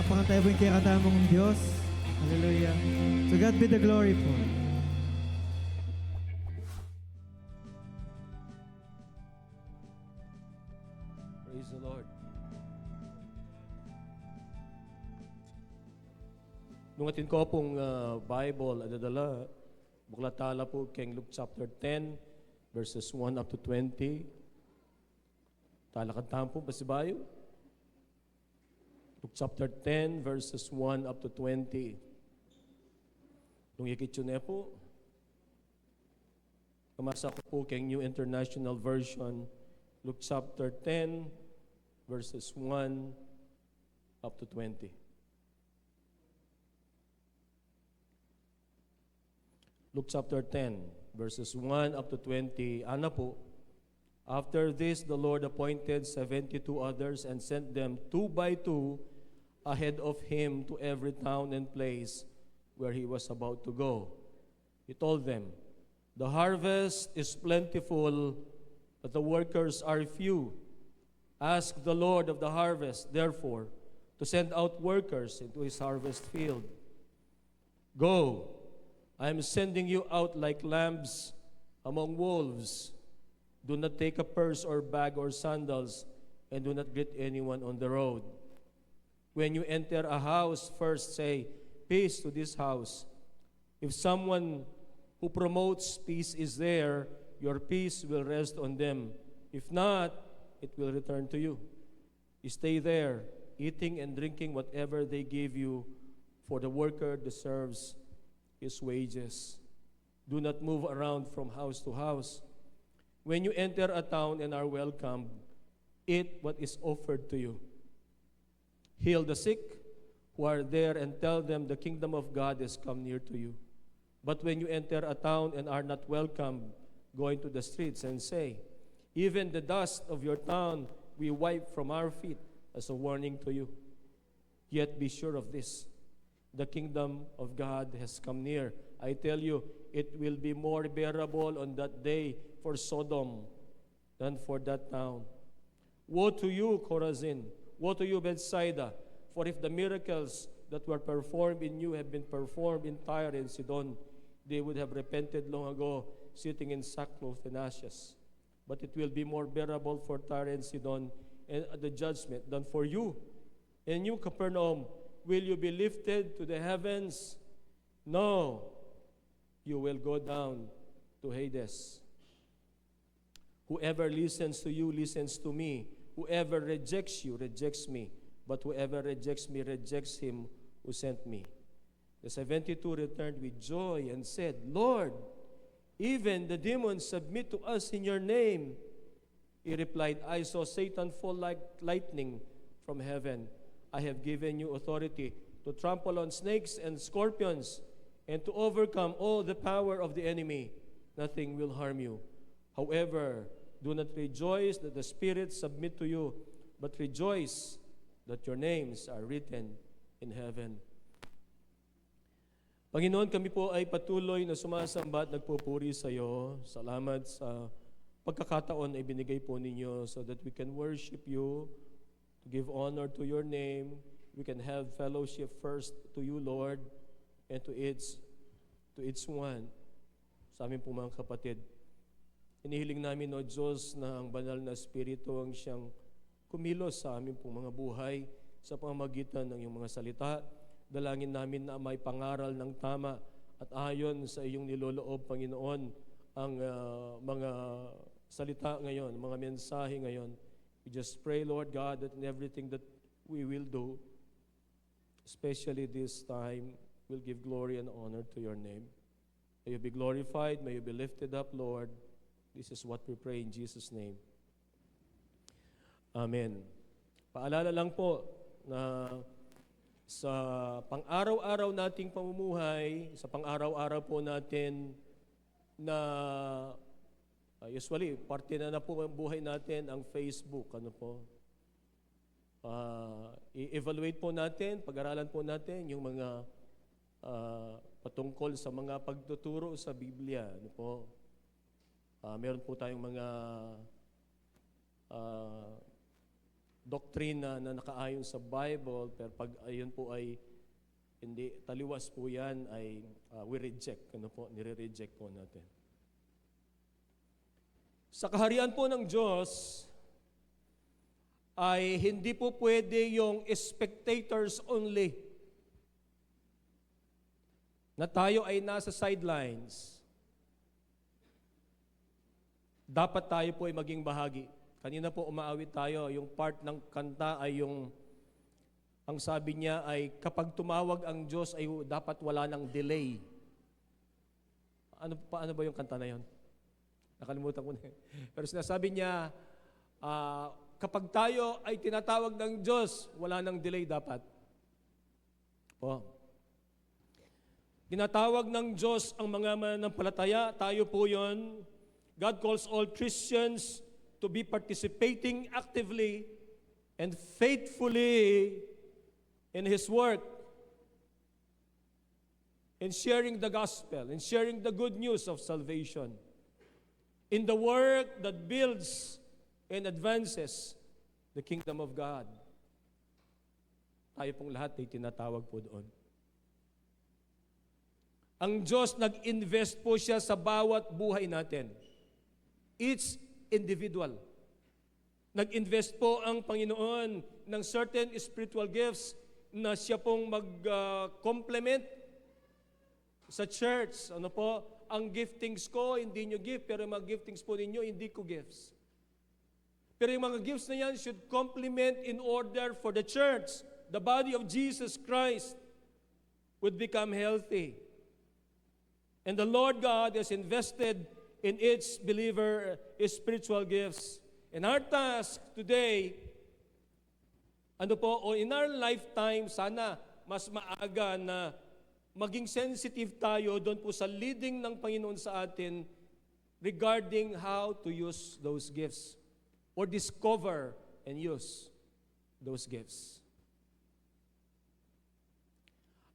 Palakpakan tayo po yung kaya mong Diyos. Hallelujah. To God be the glory po. Praise the Lord. Nung atin ko pong Bible, adadala, buklatala po kay Luke chapter 10, verses 1 up to 20. Talakantahan po ba si Bayo? Luke chapter 10, verses 1 up to 20. Nung ikitsune po, kamasa ko po kay New International Version, Luke chapter 10, verses 1 up to 20. Luke chapter 10, verses 1 up to 20. Ano po? After this, the Lord appointed 72 others and sent them 2 by 2 ahead of him to every town and place where he was about to go. He told them, "The harvest is plentiful, but the workers are few. Ask the Lord of the harvest, therefore, to send out workers into his harvest field. Go, I am sending you out like lambs among wolves. Do not take a purse or bag or sandals, and do not greet anyone on the road. When you enter a house, first say, 'Peace to this house.' If someone who promotes peace is there, your peace will rest on them. If not, it will return to you. You stay there, eating and drinking whatever they give you, for the worker deserves his wages. Do not move around from house to house. When you enter a town and are welcomed, eat what is offered to you. Heal the sick who are there and tell them the kingdom of God has come near to you. But when you enter a town and are not welcomed, go into the streets and say, 'Even the dust of your town we wipe from our feet,' as a warning to you. Yet be sure of this, the kingdom of God has come near. I tell you, it will be more bearable on that day for Sodom than for that town. Woe to you, Chorazin! Woe to you, Bethsaida! For if the miracles that were performed in you had been performed in Tyre and Sidon, they would have repented long ago, sitting in sackcloth and ashes. But it will be more bearable for Tyre and Sidon and the judgment than for you. And you, Capernaum, will you be lifted to the heavens? No, you will go down to Hades. Whoever listens to you listens to me. Whoever rejects you rejects me. But whoever rejects me rejects him who sent me." The 72 returned with joy and said, "Lord, even the demons submit to us in your name." He replied, "I saw Satan fall like lightning from heaven. I have given you authority to trample on snakes and scorpions and to overcome all the power of the enemy. Nothing will harm you. However, do not rejoice that the spirits submit to you, but rejoice that your names are written in heaven." Panginoon, kami po ay patuloy na sumasamba at nagpupuri sa iyo. Salamat sa pagkakataon na ibinigay po ninyo so that we can worship you, to give honor to your name. We can have fellowship first to you, Lord, and to each one, sa amin po mga kapatid. Inihiling namin, O Diyos, na ang banal na Espiritu ang siyang kumilos sa amin pong mga buhay sa pamamagitan ng iyong mga salita. Dalangin namin na may pangaral ng tama at ayon sa iyong niloloob, Panginoon, ang mga salita ngayon, mga mensahe ngayon. We just pray, Lord God, that in everything that we will do, especially this time, we'll give glory and honor to your name. May you be glorified, may you be lifted up, Lord. This is what we pray in Jesus' name. Amen. Paalala lang po na sa pang-araw-araw nating pamumuhay, sa pang-araw-araw po natin na usually, parte na po ang buhay natin ang Facebook. Ano po? I-evaluate po natin, pag-aralan po natin yung mga patungkol sa mga pagtuturo sa Biblia. Ano po? Meron po tayong mga doktrina na nakaayon sa Bible, pero pag ayun po ay hindi taliwas po yan, ay we reject. Ano po, nire-reject po natin. Sa kaharian po ng Diyos, ay hindi po pwede yung spectators only. Na tayo ay nasa sidelines. Dapat tayo po ay maging bahagi. Kanina po umaawit tayo, yung part ng kanta ay ang sabi niya ay kapag tumawag ang Diyos ay dapat wala ng delay. Paano ba yung kanta na yon? Nakalimutan ko na. Pero sinasabi niya, kapag tayo ay tinatawag ng Diyos, wala ng delay dapat. Po. Tinatawag ng Diyos ang mga mananampalataya, tayo po yon. God calls all Christians to be participating actively and faithfully in His work, in sharing the gospel, in sharing the good news of salvation, in the work that builds and advances the kingdom of God. Tayo pong lahat ay tinatawag po doon. Ang Diyos, nag-invest po siya sa bawat buhay natin. Each individual. Nag-invest po ang Panginoon ng certain spiritual gifts na siya pong mag-complement sa church. Ano po? Ang giftings ko, hindi nyo gift, pero yung mga giftings po ninyo, hindi ko gifts. Pero yung mga gifts na yan should complement in order for the church, the body of Jesus Christ, would become healthy. And the Lord God has invested in each believer spiritual gifts. And our task today, o in our lifetime, sana mas maaga na maging sensitive tayo doon po sa leading ng Panginoon sa atin regarding how to use those gifts or discover and use those gifts.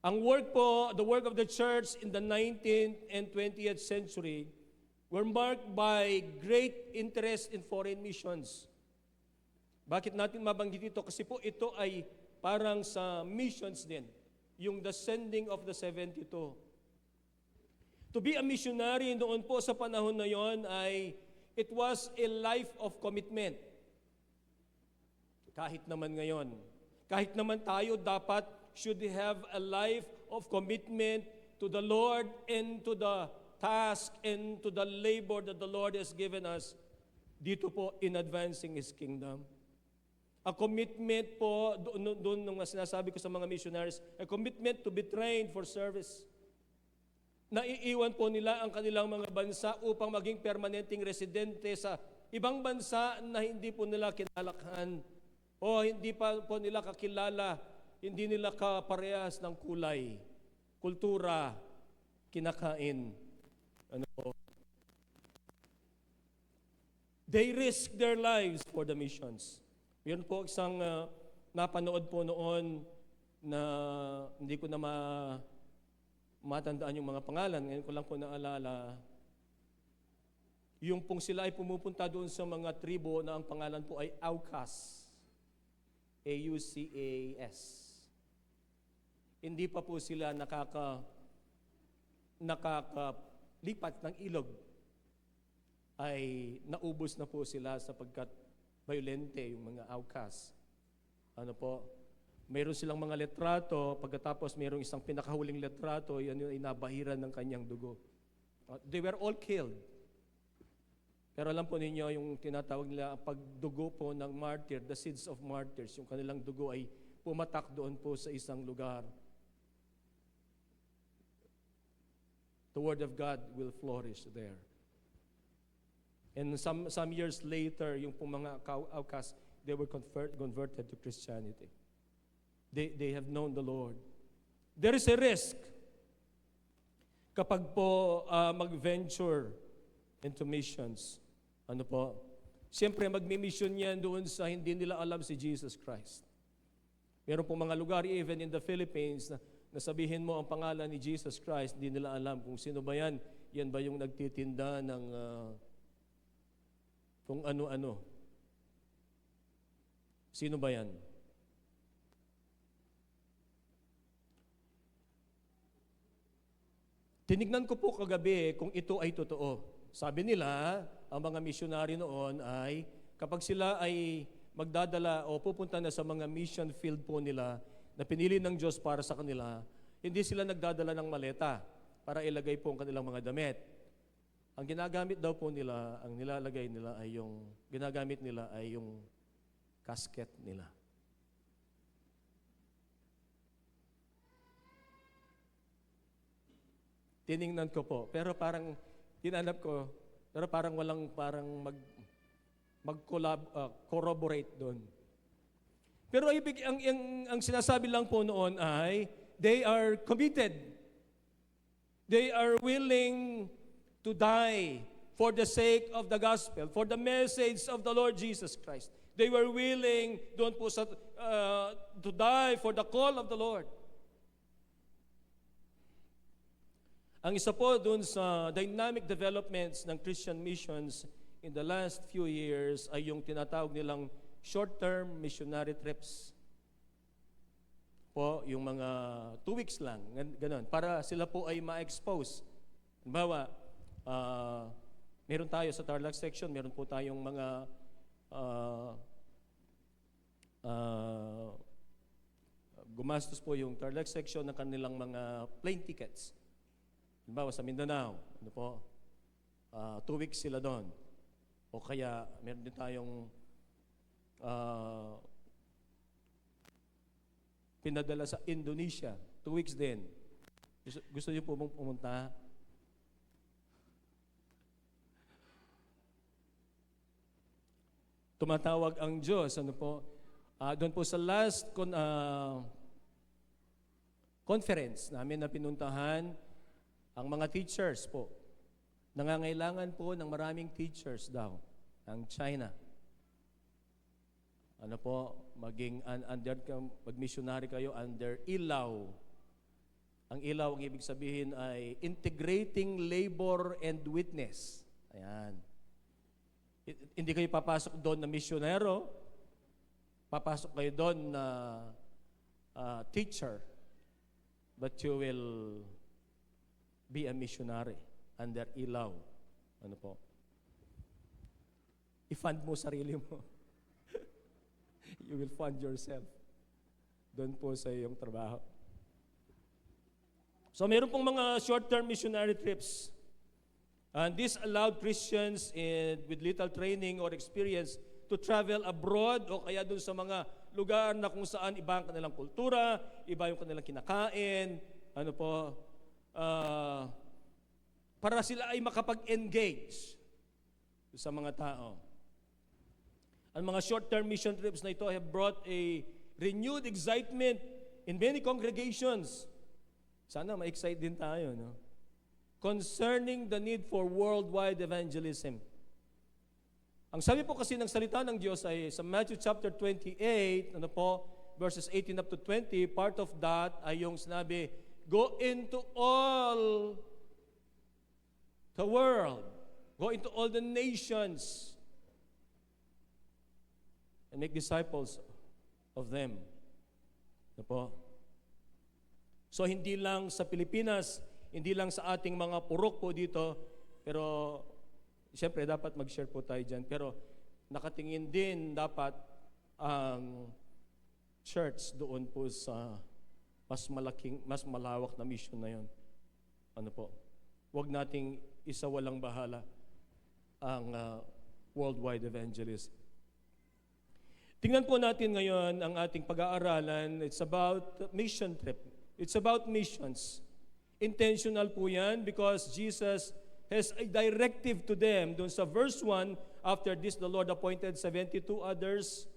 Ang work po, the work of the church in the 19th and 20th century were marked by great interest in foreign missions. Bakit natin mabanggit ito? Kasi po ito ay parang sa missions din, yung the sending of the 72. To be a missionary noon po sa panahon na yon ay it was a life of commitment. Kahit naman ngayon, kahit naman tayo dapat should have a life of commitment to the Lord and to the task and to the labor that the Lord has given us dito po in advancing His kingdom. A commitment po, doon nung sinasabi ko sa mga missionaries, a commitment to be trained for service. Naiiwan po nila ang kanilang mga bansa upang maging permanenteng residente sa ibang bansa na hindi po nila kinalakhan o hindi pa po nila kakilala, hindi nila kaparehas ng kulay, kultura, kinakain. Ano po? They risk their lives for the missions. Yun po isang napanood po noon na hindi ko na matandaan yung mga pangalan. Ngayon ko lang po naalala. Yung pong sila ay pumupunta doon sa mga tribo na ang pangalan po ay AUCAS. AUCAS. Hindi pa po sila nakakalipat ng ilog. Ay naubos na po sila sapagkat violente yung mga AUCAS. Ano po? Mayroon silang mga letrato, pagkatapos mayroong isang pinakahuling letrato, yan yung inabahiran ng kanyang dugo. They were all killed. Pero alam po ninyo, yung tinatawag nila pagdugo po ng martyr, the seeds of martyrs, yung kanilang dugo ay pumatak doon po sa isang lugar. The word of God will flourish there. And some years later, yung pong mga AUCAS, they were converted to Christianity. They have known the Lord. There is a risk kapag po mag-venture into missions. Ano po? Siyempre, magmi-mission yan doon sa hindi nila alam si Jesus Christ. Meron po mga lugar, even in the Philippines, na sabihin mo ang pangalan ni Jesus Christ, hindi nila alam kung sino ba yan. Yan ba yung nagtitinda ng kung ano-ano. Sino ba yan? Tinignan ko po kagabi kung ito ay totoo. Sabi nila, ang mga misyonary noon ay kapag sila ay magdadala o pupunta na sa mga mission field po nila na pinili ng Diyos para sa kanila, hindi sila nagdadala ng maleta para ilagay po ang kanilang mga damit. Ang ginagamit daw po nila, ang nilalagay nila ay ginagamit nila ay yung casket nila. Tiningnan ko po, pero parang tinanap ko, pero parang walang corroborate doon. Pero ang sinasabi lang po noon ay they are committed. They are willing to die for the sake of the gospel, for the message of the Lord Jesus Christ. They were willing doon po to die for the call of the Lord. Ang isa po doon sa dynamic developments ng Christian missions in the last few years ay yung tinatawag nilang short-term missionary trips. Po, yung mga 2 weeks lang, ganun, para sila po ay ma-expose. Halimbawa, meron tayo sa Tarlac section, meron po tayong mga gumastos po yung Tarlac section ng kanilang mga plane tickets. Halimbawa sa Mindanao, 2 weeks sila doon. O kaya meron din tayong pinadala sa Indonesia, 2 weeks din. Gusto niyo po bang pumunta? Tumatawag ang Diyos, doon po sa last conference namin na pinuntahan, ang mga teachers po, nangangailangan po ng maraming teachers daw ng China. Mag-missionary kayo under ilaw. Ang ilaw, ang ibig sabihin ay integrating labor and witness. Ayan. Hindi kayo papasok doon na misyonero, papasok kayo doon na teacher, but you will be a missionary under ilaw. I-fund mo sarili mo. You will fund yourself. Doon po sa iyong trabaho. So meron pong mga short-term missionary trips. And this allowed Christians with little training or experience to travel abroad o kaya doon sa mga lugar na kung saan iba ang kanilang kultura, iba yung kanilang kinakain, para sila ay makapag-engage sa mga tao. Ang mga short-term mission trips na ito have brought a renewed excitement in many congregations. Sana ma-excite din tayo, concerning the need for worldwide evangelism. Ang sabi po kasi ng salita ng Diyos ay sa Matthew chapter 28, verses 18 up to 20, part of that ay yung sinabi, go into all the world. Go into all the nations and make disciples of them. So hindi lang sa Pilipinas, hindi lang sa ating mga purok po dito, pero siyempre dapat mag-share po tayo dyan. Pero nakatingin din dapat ang church doon po sa mas malawak na mission na yon. Huwag nating isawalang bahala ang worldwide evangelism. Tingnan po natin ngayon ang ating pag-aaralan. It's about mission trip. It's about missions. Intentional po yan because Jesus has a directive to them. Doon sa verse 1, after this the Lord appointed 72 others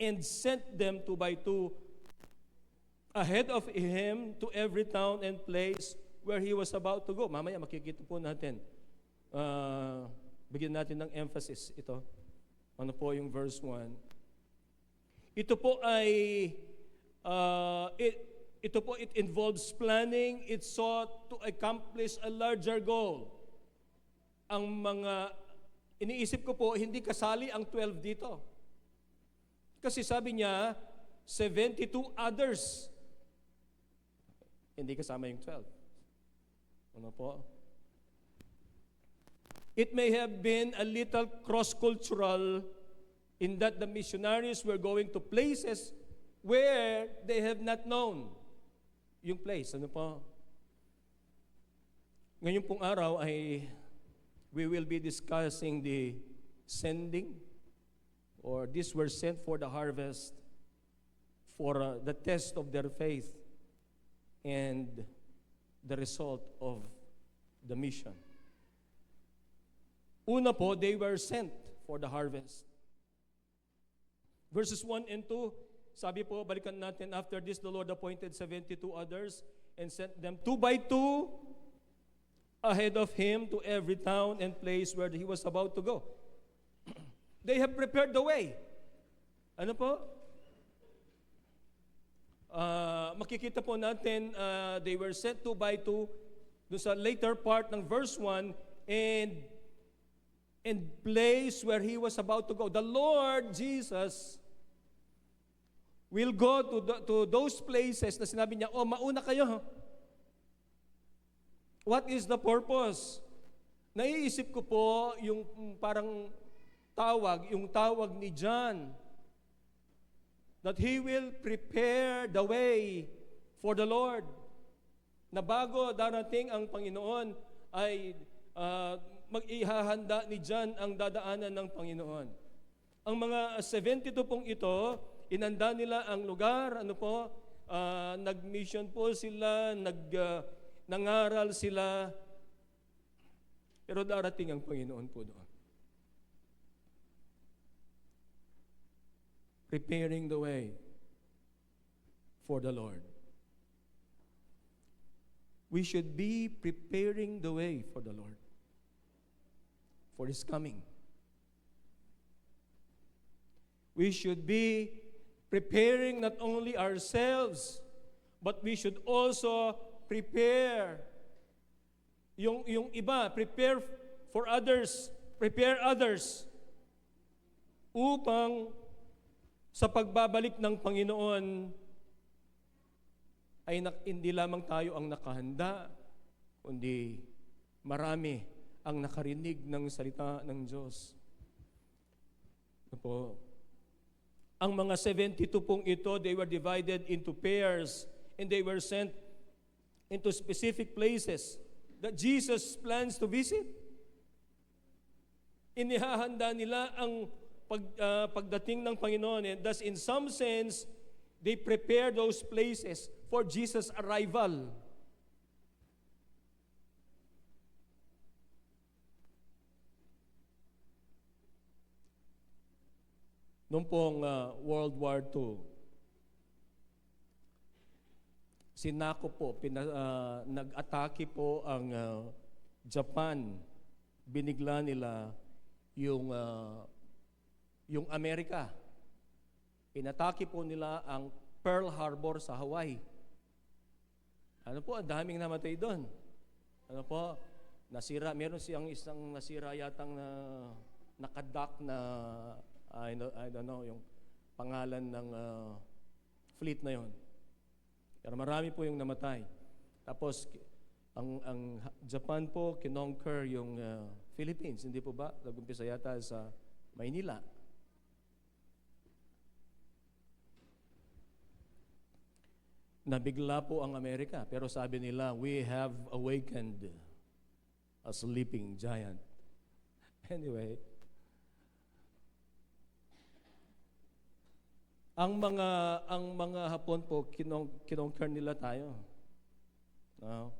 and sent them 2 by 2 ahead of him to every town and place where he was about to go. Mamaya makikita po natin. Bigyan natin ng emphasis ito. Yung verse 1. Ito po it involves planning. It sought to accomplish a larger goal. Ang mga iniisip ko po, hindi kasali ang 12 dito. Kasi sabi niya, 72 others. Hindi kasama yung 12. Ano po? It may have been a little cross-cultural in that the missionaries were going to places where they have not known yung place. Ano po? Ngayon pong araw ay we will be discussing the sending, or these were sent for the harvest, for the test of their faith and the result of the mission. Una po, they were sent for the harvest. Verses 1 and 2, sabi po, balikan natin, after this the Lord appointed 72 others and sent them 2 by 2 ahead of him to every town and place where he was about to go. They have prepared the way. Ano po? Makikita po natin, they were sent 2 by 2 doon sa later part ng verse 1 and place where he was about to go. The Lord Jesus will go to those places na sinabi niya, mauna kayo. What is the purpose? Naiisip ko po yung parang yung tawag ni John, that he will prepare the way for the Lord. Na bago darating ang Panginoon ay mag-ihahanda ni John ang dadaanan ng Panginoon. Ang mga 72 pong ito, inanda nila ang lugar, nag-mission po sila, nangaral sila, pero darating ang Panginoon po doon. Preparing the way for the Lord. We should be preparing the way for the Lord, for His coming. We should be preparing not only ourselves, but we should also prepare yung iba, prepare for others, prepare others upang sa pagbabalik ng Panginoon ay hindi lamang tayo ang nakahanda, kundi marami ang nakarinig ng salita ng Diyos. Ang mga 72 pong ito, they were divided into pairs and they were sent into specific places that Jesus plans to visit. Inihahanda nila ang pagdating ng Panginoon, and thus in some sense, they prepare those places for Jesus' arrival. Noong pong World War II, sinako po, nag-atake po ang Japan. Binigla nila yung Amerika. Inatake po nila ang Pearl Harbor sa Hawaii. Ang daming namatay doon. Nasira, meron siyang isang nasira yatang nakadock na, I don't know, yung pangalan ng fleet na yon. Pero marami po yung namatay. Tapos, ang Japan po, kinonquer yung Philippines. Hindi po ba? Nag-umpisa yata sa Maynila. Nabigla po ang Amerika. Pero sabi nila, we have awakened a sleeping giant. Anyway, ang mga Hapon po, kinonquer nila tayo. No?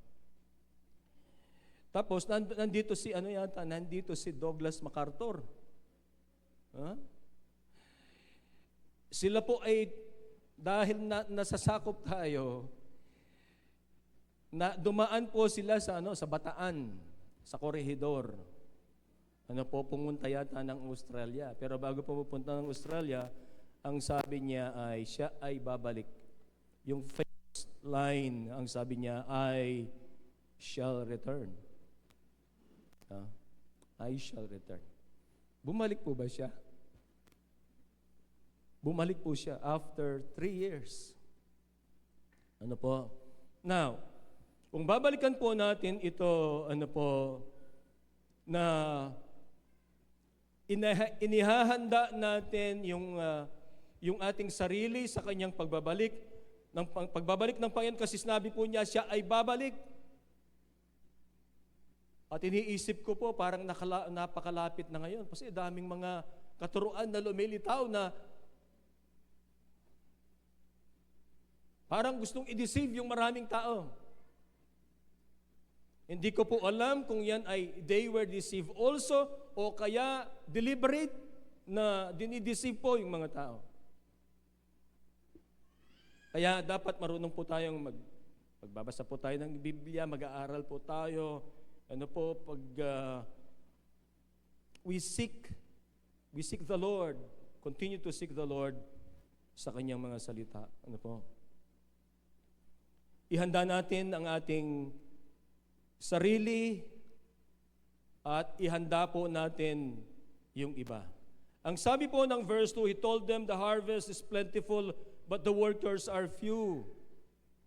Tapos, nandito si Douglas MacArthur. Sila po ay, dahil nasasakop tayo, na dumaan po sila sa Bataan, sa Corregidor. Pumunta yata ng Australia. Pero bago po pupunta ng Australia, ang sabi niya ay siya ay babalik. Yung first line, ang sabi niya ay shall return. I shall return. Bumalik po ba siya? Bumalik po siya after 3 years. Ano po? Now, kung babalikan po natin ito, ano po, na inihahanda natin yung ating sarili sa kanyang pagbabalik, pagbabalik ng Panginoon, kasi sinabi po niya, siya ay babalik. At iniisip ko po, parang napakalapit na ngayon. Kasi daming mga katuruan na lumilitaw na parang gustong i-deceive yung maraming tao. Hindi ko po alam kung yan ay they were deceived also o kaya deliberate na dinideceive po yung mga tao. Kaya dapat marunong po tayong magbabasa po tayo ng Biblia, mag-aaral po tayo. Ano po, pag we seek the Lord, continue to seek the Lord sa kanyang mga salita. Ano po? Ihanda natin ang ating sarili at ihanda po natin yung iba. Ang sabi po ng verse 2, He told them, the harvest is plentiful, but the workers are few.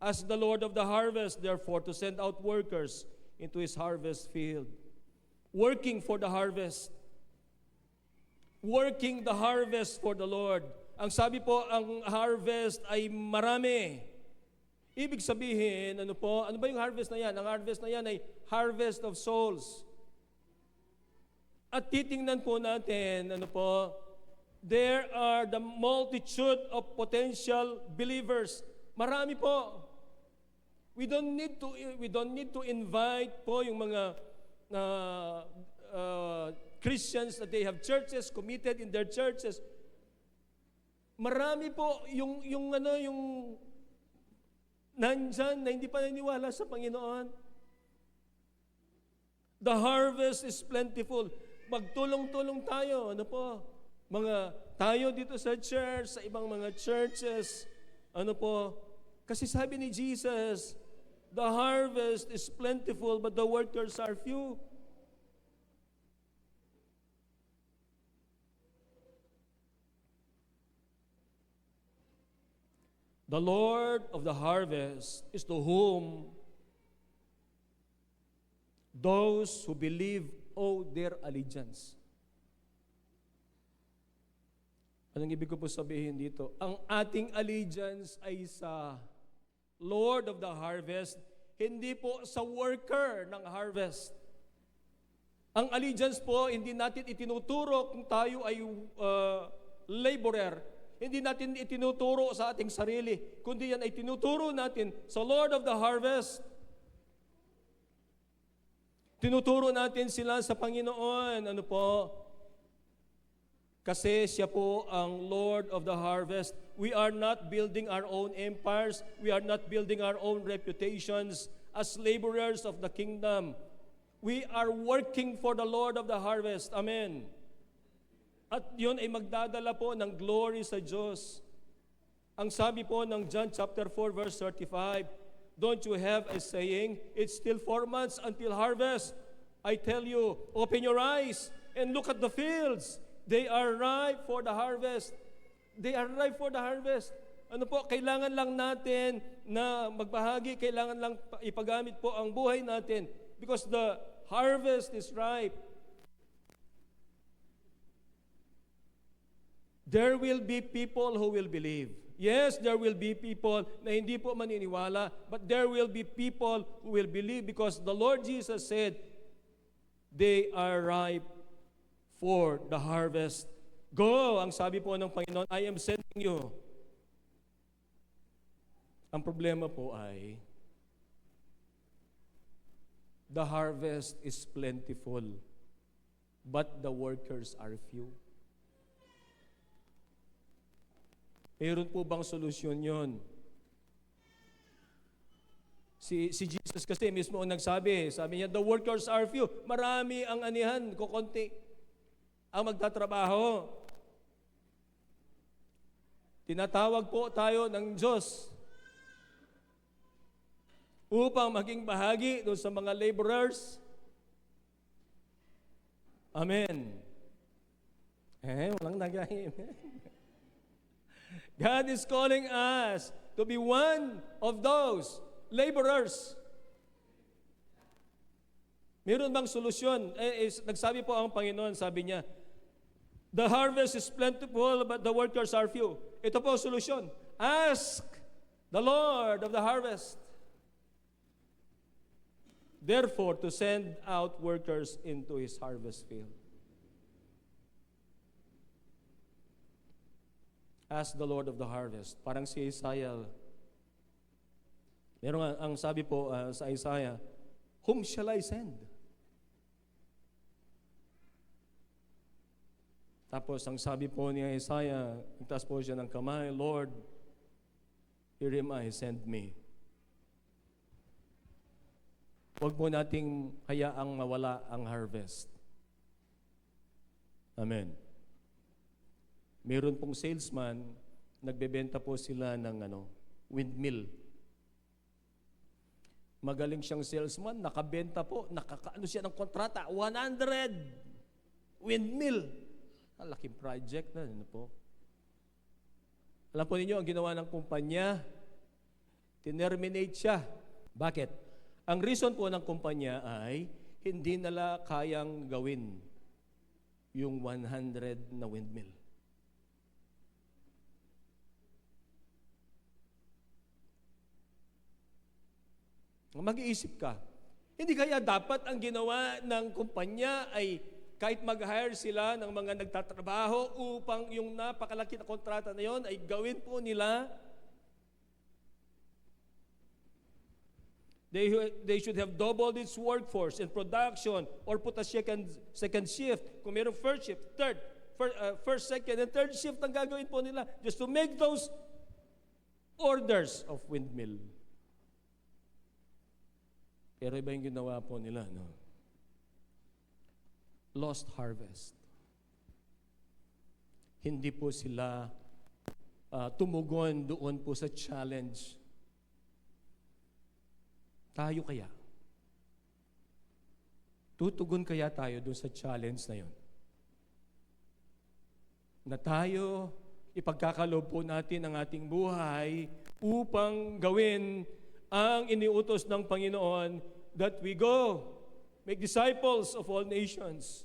Ask the Lord of the harvest, therefore, to send out workers into His harvest field. Working for the harvest. Working the harvest for the Lord. Ang sabi po, ang harvest ay marami. Ibig sabihin, ano ba yung harvest na yan? Ang harvest na yan ay harvest of souls. At titingnan po natin, there are the multitude of potential believers. Marami po. We don't need to invite po yung mga Christians that they have churches, committed in their churches. Marami po yung nandyan na hindi pa naniniwala sa Panginoon. The harvest is plentiful. Magtulong-tulong tayo. Tayo dito sa church, sa ibang mga churches. Kasi sabi ni Jesus, the harvest is plentiful, but the workers are few. The Lord of the harvest is to whom those who believe owe their allegiance. Anong ibig ko po sabihin dito? Ang ating allegiance ay sa Lord of the harvest, hindi po sa worker ng harvest. Ang allegiance po, hindi natin itinuturo kung tayo ay laborer. Hindi natin itinuturo sa ating sarili, kundi yan ay tinuturo natin sa Lord of the harvest. Tinuturo natin sila sa Panginoon. Kasi siya po ang Lord of the harvest. We are not building our own empires. We are not building our own reputations as laborers of the kingdom. We are working for the Lord of the harvest. Amen. At yun ay magdadala po ng glory sa Diyos. Ang sabi po ng John chapter 4 verse 35, don't you have a saying, it's still 4 months until harvest. I tell you, open your eyes and look at the fields. They are ripe for the harvest. They are ripe for the harvest. Kailangan lang natin na magbahagi, kailangan lang ipagamit po ang buhay natin because the harvest is ripe. There will be people who will believe. Yes, there will be people na hindi po maniniwala, but there will be people who will believe because the Lord Jesus said, they are ripe for the harvest. Go, ang sabi po ng Panginoon, I am sending you. Ang problema po ay, the harvest is plentiful, but the workers are few. Mayroon po bang solusyon yon? Si Jesus kasi mismo ang nagsabi, sabi niya, the workers are few. Marami ang anihan, kukunti ang magtatrabaho. Tinatawag po tayo ng Diyos upang maging bahagi doon sa mga laborers. Amen. Walang nag-amen. God is calling us to be one of those laborers. Meron bang solusyon? Nagsabi po ang Panginoon, sabi niya, the harvest is plentiful, but the workers are few. Ito po ang solusyon. Ask the Lord of the harvest, therefore, to send out workers into His harvest field. Ask the Lord of the harvest. Parang si Isaiah, meron ang sabi po sa Isaiah, whom shall I send? Tapos ang sabi po ni Isaiah, nagtaas po siya ng kamay, Lord, here am I, send me. Huwag po nating hayaang mawala ang harvest. Amen. Meron pong salesman, nagbebenta po sila ng windmill. Magaling siyang salesman, nakabenta po, nakakaano siya ng kontrata, 100 windmill. Laking project na, po. Alam po ninyo, ang ginawa ng kumpanya, tinerminate siya. Bakit? Ang reason po ng kumpanya ay hindi nila kayang gawin yung 100 na windmill. Mag-iisip ka, hindi kaya dapat ang ginawa ng kumpanya ay kahit mag-hire sila ng mga nagtatrabaho upang yung napakalaki na kontrata na yon ay gawin po nila. They should have doubled its workforce in production or put a second shift. Kung mayroong first shift, first, second, and third shift ang gagawin po nila just to make those orders of windmill. Pero iba yung ginawa po nila, no? Lost harvest. Hindi po sila tumugon doon po sa challenge. Tayo kaya? Tutugon kaya tayo doon sa challenge na yon? Na tayo, ipagkakaloob po natin ang ating buhay upang gawin ang iniutos ng Panginoon that we go, make disciples of all nations.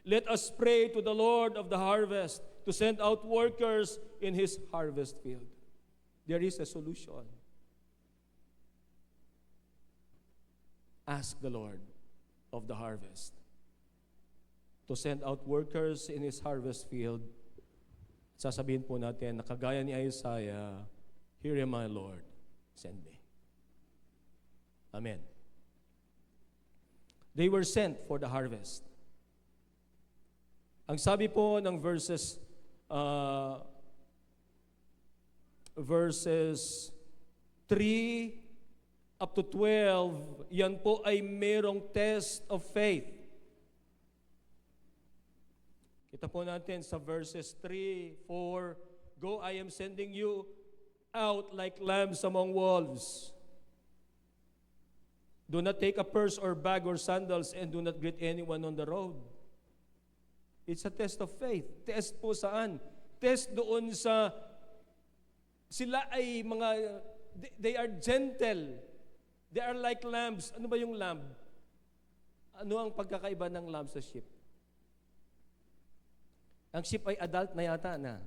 Let us pray to the Lord of the harvest to send out workers in His harvest field. There is a solution. Ask the Lord of the harvest to send out workers in His harvest field. Sasabihin po natin, nakagaya ni Isaiah, here am I, Lord, send me. Amen. They were sent for the harvest. Ang sabi po ng verses 3 up to 12, yan po ay merong test of faith. Kita po natin sa verses 3, 4, go, I am sending you out like lambs among wolves. Do not take a purse or bag or sandals and do not greet anyone on the road. It's a test of faith. Test po saan? Test doon sa sila ay they are gentle. They are like lambs. Ano ba yung lamb? Ano ang pagkakaiba ng lamb sa sheep? Ang sheep ay adult na yata na.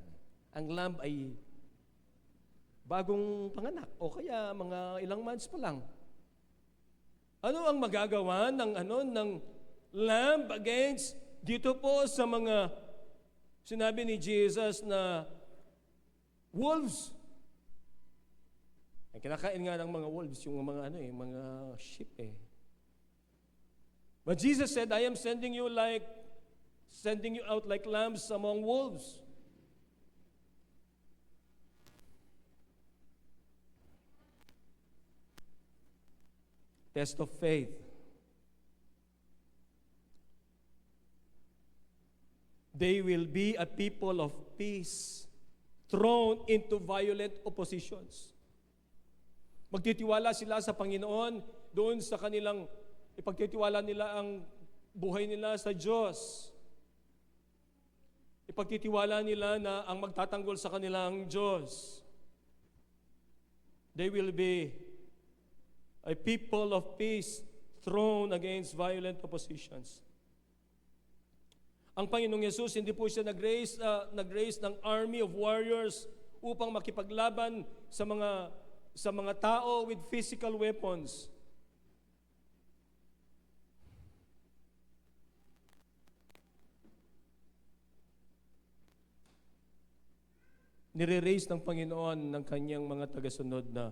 Ang lamb ay bagong panganak o kaya mga ilang months pa lang. Ano ang magagawa ng lamb against dito po sa mga sinabi ni Jesus na wolves? Ay kinakain nga ng mga wolves yung mga mga sheep eh. But Jesus said, I am sending you out like lambs among wolves. Test of faith. They will be a people of peace, thrown into violent oppositions. Magtitiwala sila sa Panginoon, doon sa kanilang, ipagtitiwala nila ang buhay nila sa Diyos. Ipagtitiwala nila na ang magtatanggol sa kanila ang Diyos. They will be a people of peace thrown against violent oppositions. Ang Panginoong Yesus, hindi po siya nag-raise ng army of warriors upang makipaglaban sa mga tao with physical weapons. Nire-raise ng Panginoon ng kanyang mga tagasunod na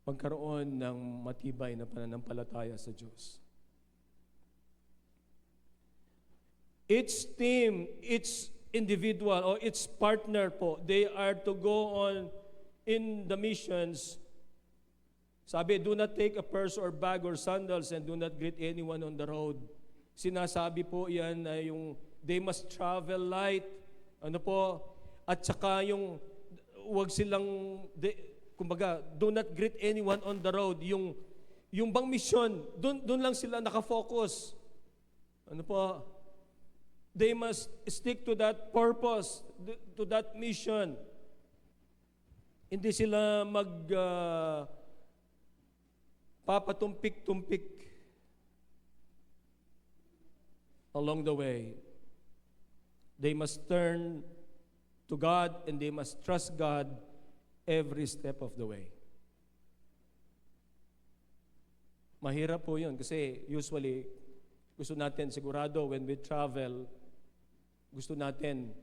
magkaroon ng matibay na pananampalataya sa Diyos. Each team, each individual, or each partner po, they are to go on in the missions. Sabi, do not take a purse or bag or sandals and do not greet anyone on the road. Sinasabi po yan na yung they must travel light. Ano po? At saka yung wag silang, kumbaga, do not greet anyone on the road. Yung bang mission, doon lang sila nakafocus. Ano po? They must stick to that purpose, to that mission. Hindi sila papatumpik-tumpik along the way. They must turn to God and they must trust God every step of the way. Mahirap po yun kasi usually gusto natin sigurado when we travel, gusto natin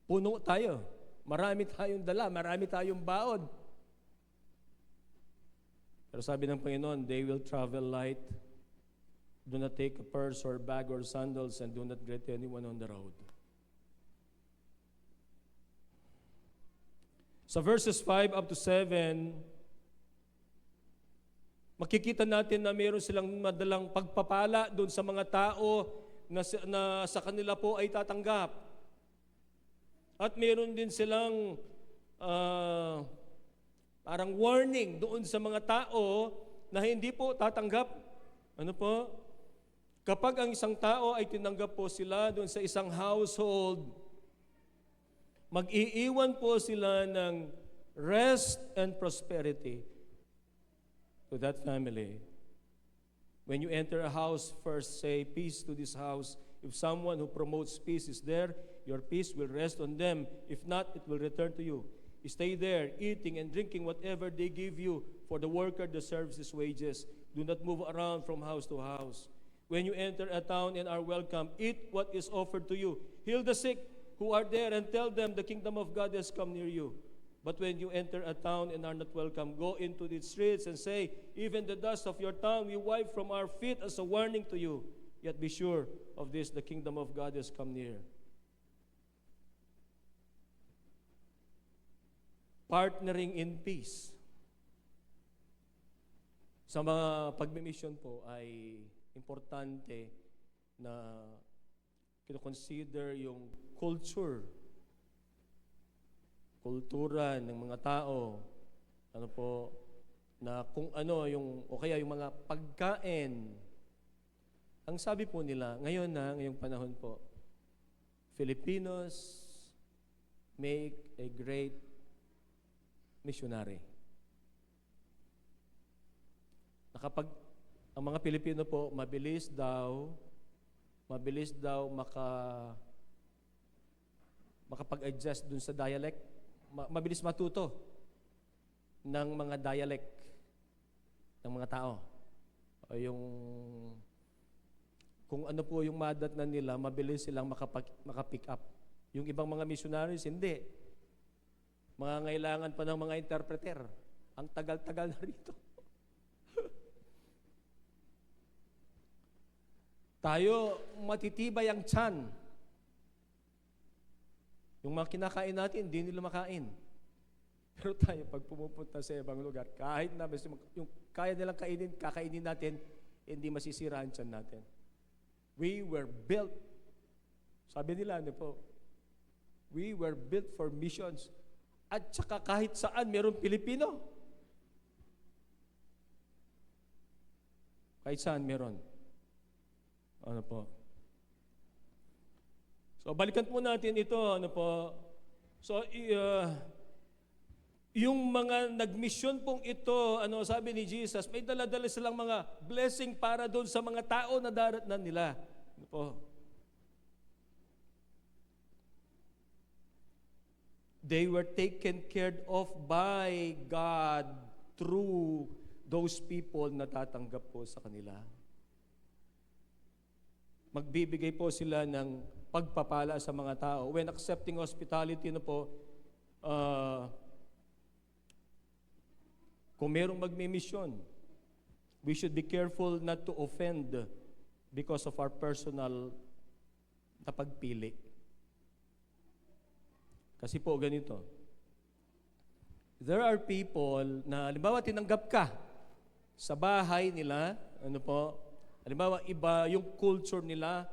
puno tayo. Marami tayong dala, marami tayong baon. Pero sabi ng Panginoon, they will travel light. Do not take a purse or bag or sandals and do not greet anyone on the road. Sa verses 5 up to 7, makikita natin na mayroon silang madalang pagpapala doon sa mga tao na sa kanila po ay tatanggap. At mayroon din silang parang warning doon sa mga tao na hindi po tatanggap. Ano po? Kapag ang isang tao ay tinanggap po sila doon sa isang household, mag-iiwan po sila ng rest and prosperity to that family. When you enter a house, first say, peace to this house. If someone who promotes peace is there, your peace will rest on them. If not, it will return to you. Stay there, eating and drinking whatever they give you, for the worker deserves his wages. Do not move around from house to house. When you enter a town and are welcome, eat what is offered to you. Heal the sick who are there and tell them the kingdom of God has come near you. But when you enter a town and are not welcome, go into the streets and say, even the dust of your town we wipe from our feet as a warning to you. Yet be sure of this, the kingdom of God has come near. Partnering in peace. Sa mga pagmimission po ay importante na kino-consider yung kultura ng mga tao, ano po, na kung ano yung, o kaya yung mga pagkain. Ang sabi po nila, ngayong panahon po, Filipinos make a great missionary. Ang mga Pilipino po, mabilis daw makapag-adjust dun sa dialect, mabilis matuto ng mga dialect ng mga tao. O yung kung ano po yung madatnan nila, mabilis silang makapick up. Yung ibang mga missionaries, hindi. Mangangailangan pa ng mga interpreter. Ang tagal-tagal na rito. Tayo, matitibay ang tiyan. Yung mga kinakain natin, hindi nila makain. Pero tayo, pag pumupunta sa ibang lugar, kahit na yung kaya nilang kakainin natin, hindi masisira ang tiyan natin. We were built, sabi nila, ano po, we were built for missions. At saka kahit saan mayroong Pilipino. Kahit saan meron. Ano po? So balikan po natin ito, ano po. So yung mga nagmisyon pong ito, ano sabi ni Jesus, may dala-dala silang mga blessing para doon sa mga tao na daratnan nila. Ano po? They were taken care of by God through those people na tatanggap po sa kanila. Magbibigay po sila ng pagpapala sa mga tao. When accepting hospitality, no po, kung merong magmimisyon, we should be careful not to offend because of our personal na pagpili. Kasi po ganito, there are people na, halimbawa, tinanggap ka sa bahay nila, ano po, halimbawa, iba yung culture nila,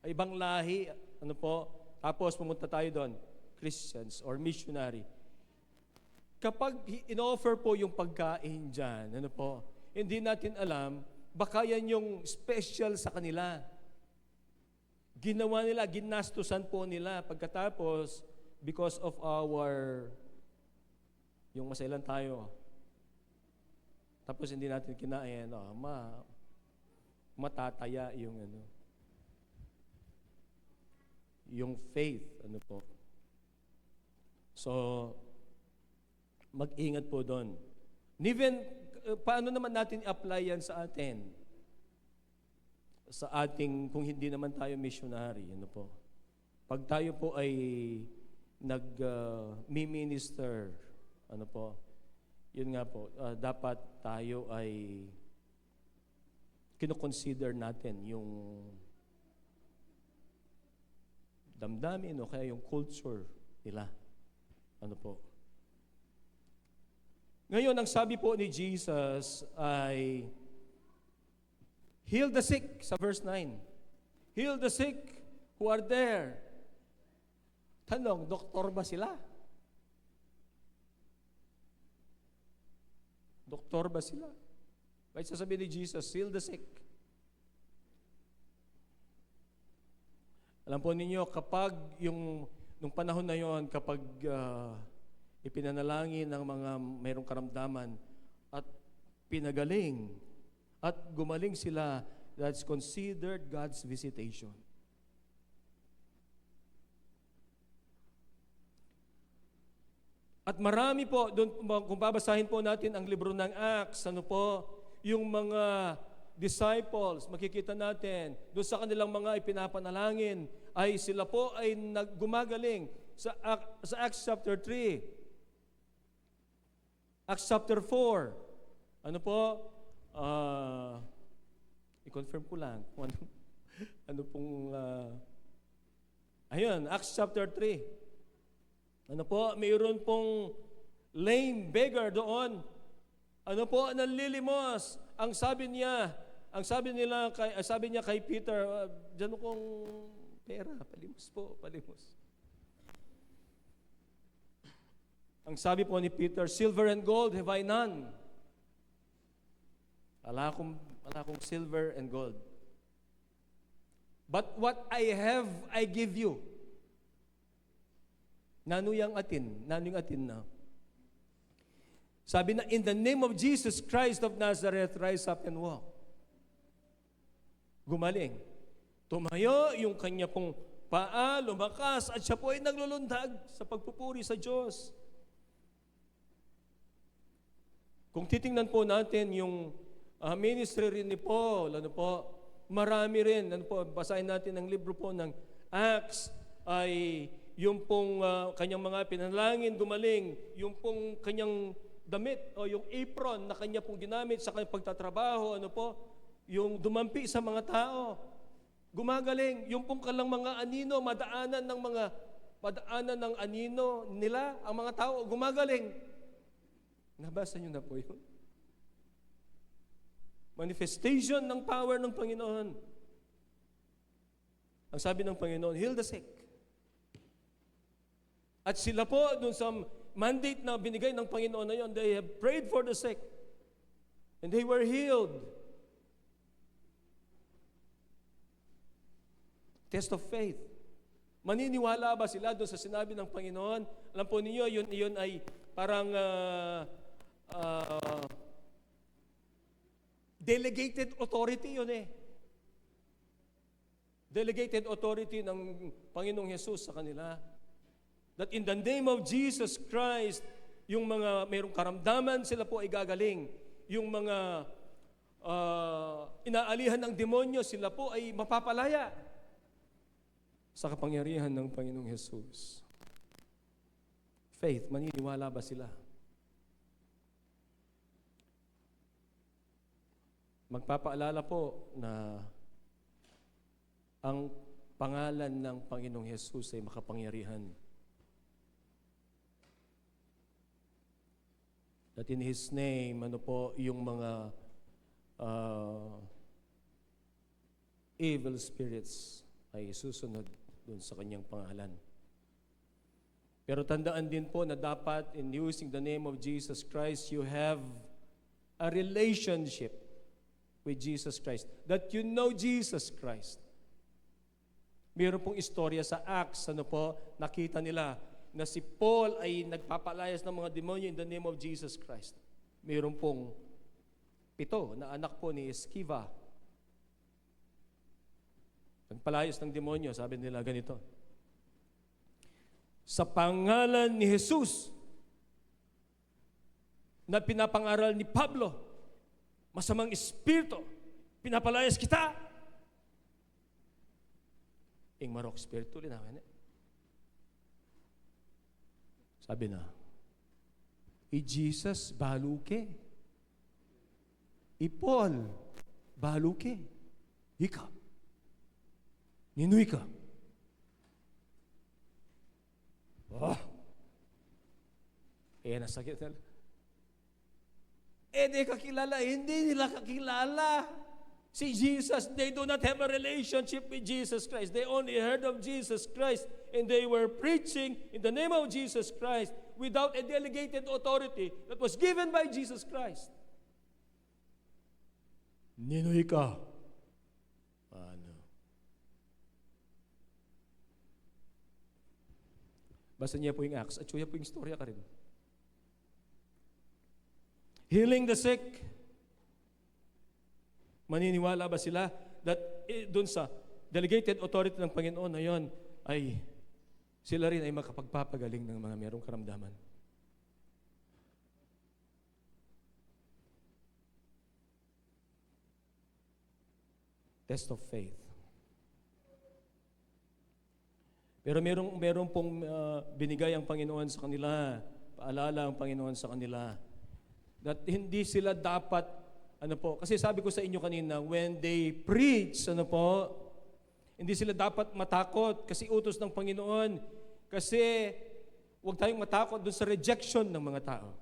ibang lahi, ano po, tapos pumunta tayo doon, Christians or missionary. Kapag in-offer po yung pagkain dyan, ano po, hindi natin alam, baka yan yung special sa kanila. Ginawa nila, ginastusan po nila, pagkatapos, because of our, yung masailan tayo, tapos hindi natin kinain, matataya yung yung faith, ano po. So, mag-ingat po doon. Even, paano naman natin i-apply yan sa atin? Sa ating, kung hindi naman tayo missionary, ano po. Pag tayo po ay nag-minister, ano po, yun nga po, dapat tayo ay kino-consider natin yung damdamin o kaya yung culture nila. Ano po. Ngayon, ang sabi po ni Jesus ay, heal the sick, sa verse 9. Heal the sick who are there. Tanong, doktor ba sila? Doktor ba sila? Kahit sasabihin ni Jesus, heal the sick. Alam po ninyo, kapag nung panahon na yon, kapag ipinanalangin ng mga mayroong karamdaman at pinagaling at gumaling sila, that's considered God's visitation. At marami po, doon, kung babasahin po natin ang libro ng Acts, ano po, yung mga disciples, makikita natin, doon sa kanilang mga ipinapanalangin, ay sila po ay gumagaling sa Acts chapter 3. Acts chapter 4. Ano po? I-confirm ko lang kung ano pong ayun, Acts chapter 3. Ano po, mayroon pong lame beggar doon. Ano po, nanlilimos. Sabi niya kay Peter, diyan kong pera, palimos po, palimos. Ang sabi po ni Peter, silver and gold have I none. Wala akong silver and gold. But what I have, I give you. Nanuyang atin na. Sabi na, in the name of Jesus Christ of Nazareth, rise up and walk. Gumaling. Tumayo yung kanya pong paa, lumakas, at siya po ay naglulundag sa pagpupuri sa Diyos. Kung titingnan po natin yung ministry rin ni Paul, marami rin, basahin natin ang libro po ng Acts, ay yung pong kanyang mga pinalangin, gumaling, yung pong kanyang damit o yung apron na kanya pong ginamit sa kanyang pagtatrabaho, yung dumampi sa mga tao, gumagaling. Yung pong kalang mga anino, madaanan ng anino nila, ang mga tao, gumagaling. Nabasa niyo na po yun? Manifestation ng power ng Panginoon. Ang sabi ng Panginoon, heal the sick. At sila po, dun sa mandate na binigay ng Panginoon na yun, they have prayed for the sick. And they were healed. Test of faith. Maniniwala ba sila doon sa sinabi ng Panginoon? Alam po ninyo, yun ay parang delegated authority yun eh. Delegated authority ng Panginoong Jesus sa kanila. That in the name of Jesus Christ, yung mga mayroong karamdaman, sila po ay gagaling. Yung mga inaalihan ng demonyo, sila po ay mapapalaya sa kapangyarihan ng Panginoong Jesus. Faith, maniniwala ba sila? Magpapaalala po na ang pangalan ng Panginoong Jesus ay makapangyarihan. That in His name, yung mga evil spirits ay susunod dun sa kanyang pangalan. Pero tandaan din po na dapat in using the name of Jesus Christ, you have a relationship with Jesus Christ. That you know Jesus Christ. Meron pong istorya sa Acts, nakita nila na si Paul ay nagpapalayas ng mga demonyo in the name of Jesus Christ. Meron pong 7 na anak po ni Sceva. Nagpalayas ng demonyo, sabi nila ganito, sa pangalan ni Jesus na pinapangaral ni Pablo, masamang espiritu, pinapalayas kita. Ing marok espiritu linawan. Sabi na, Jesus baluke. Paul baluke. Ika. Ninuy ka. Oh. Nasakit na. Di kakilala. Hindi nila kakilala. Si Jesus, they do not have a relationship with Jesus Christ. They only heard of Jesus Christ and they were preaching in the name of Jesus Christ without a delegated authority that was given by Jesus Christ. Ninoy ka. Basta niya po yung Acts at siya po yung istorya ka rin. Healing the sick. Maniniwala ba sila that doon sa delegated authority ng Panginoon na yon ay sila rin ay makapagpapagaling ng mga mayroong karamdaman? Test of faith. Pero merong pong binigay ang Panginoon sa kanila, paalala ang Panginoon sa kanila, that hindi sila dapat, kasi sabi ko sa inyo kanina, when they preach, hindi sila dapat matakot kasi utos ng Panginoon. Kasi huwag tayong matakot doon sa rejection ng mga tao.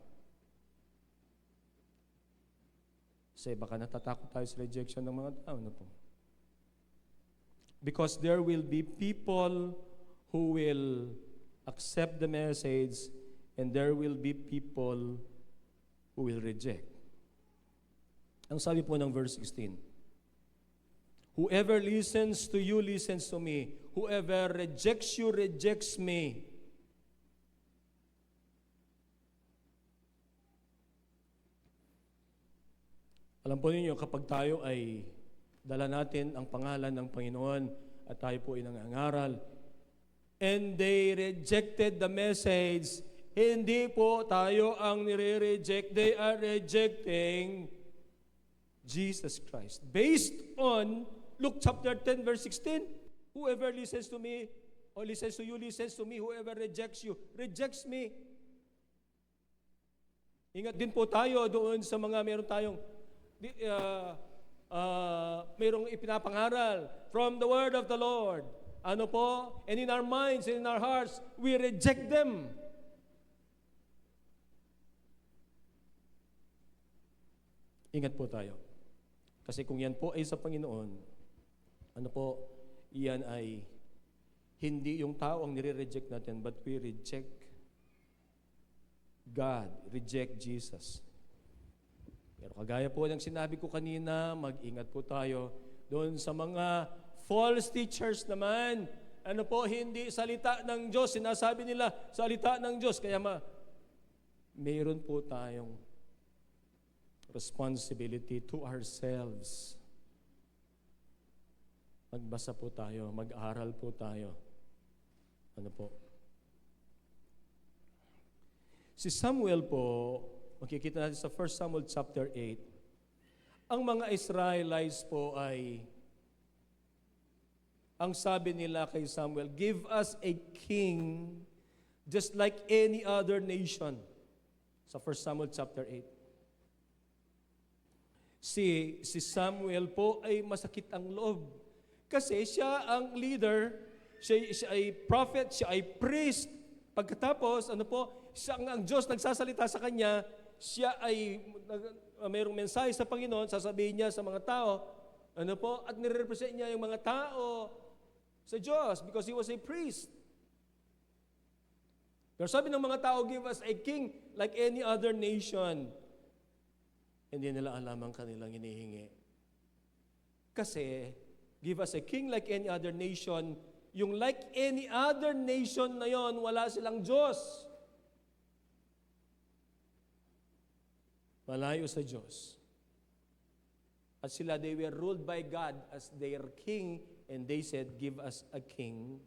Kasi baka natatakot tayo sa rejection ng mga tao. Because there will be people who will accept the message and there will be people who will reject. Ang sabi po ng verse 16, whoever listens to you, listens to me. Whoever rejects you, rejects me. Alam po ninyo, kapag tayo ay dala natin ang pangalan ng Panginoon at tayo po ay nangangaral, and they rejected the message, hindi po tayo ang nire-reject. They are rejecting Jesus Christ. Based on Luke chapter 10, verse 16, whoever listens to me, or listens to you, listens to me. Whoever rejects you, rejects me. Ingat din po tayo doon sa mga meron tayong mayroong ipinapangaral from the word of the Lord. And in our minds, and in our hearts, we reject them. Ingat po tayo. Kasi kung yan po ay sa Panginoon, iyan ay hindi yung tao ang nire-reject natin, but we reject God, reject Jesus. Pero kagaya po ng sinabi ko kanina, mag-ingat po tayo doon sa mga false teachers naman hindi salita ng Diyos. Sinasabi nila, salita ng Diyos. Kaya mayroon po tayong responsibility to ourselves. Magbasa po tayo, mag-aral po tayo. Si Samuel po, makikita natin sa 1 Samuel chapter 8, ang mga Israelites po ang sabi nila kay Samuel, give us a king just like any other nation. Sa 1 Samuel chapter 8. Si Samuel po ay masakit ang loob. Kasi siya ang leader, siya ay prophet, siya ay priest. Pagkatapos, siya ang Diyos nagsasalita sa kanya, siya ay mayroong mensahe sa Panginoon, sasabihin niya sa mga tao, at nire-represent niya yung mga tao sa Diyos because he was a priest. Pero sabi ng mga tao, give us a king like any other nation. Hindi nila alam ang kanilang hinihingi. Kasi, give us a king like any other nation, yung like any other nation na yon, wala silang Diyos. Malayo sa Diyos. At sila, they were ruled by God as their king, and they said, give us a king